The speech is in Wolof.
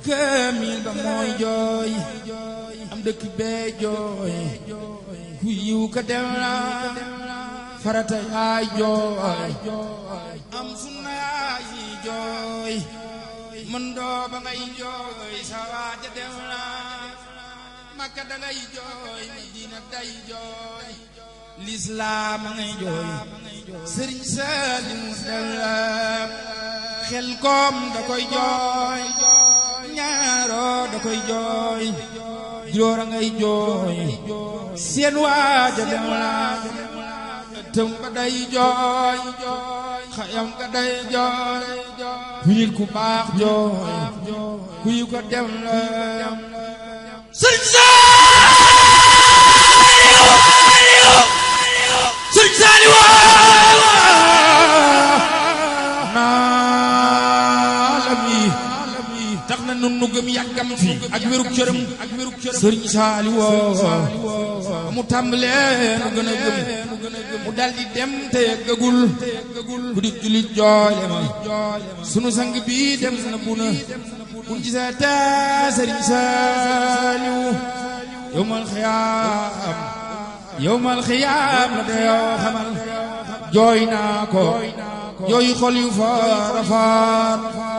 kaamil ba mooy jooy am dëkk bee jooy ku yiw ka dem na farata yaay jooy am sunna yaay jooy mën doo ba ngay jooy sa waaja dem na Makka da ngay jooy Madina day jooy lislaam a ngay jooy Sëriñ Saalimu Dalaam xel koom da koy jooy ñaaroo da koy jooy juróor a ngay jooy seen waaja dem na tëm ba day jooy xayam ka day jooy ku nit ku baax jooy ku yi ko dem la Sëriñ Saaliw naalam yi tax na nun nu gëm yàggam fi ak wérug cërëm Sëriñ Saaliw mu tàmbalee nu gën a gëm mu daldi dem te yëggagul ku di julit jooyle ma sunu sang bi dem na bu na kun ci sa taa Sëriñ Saaliw yawmal xiyaam la dayoo xamal jooy naa ko jooy xol yu faar a faar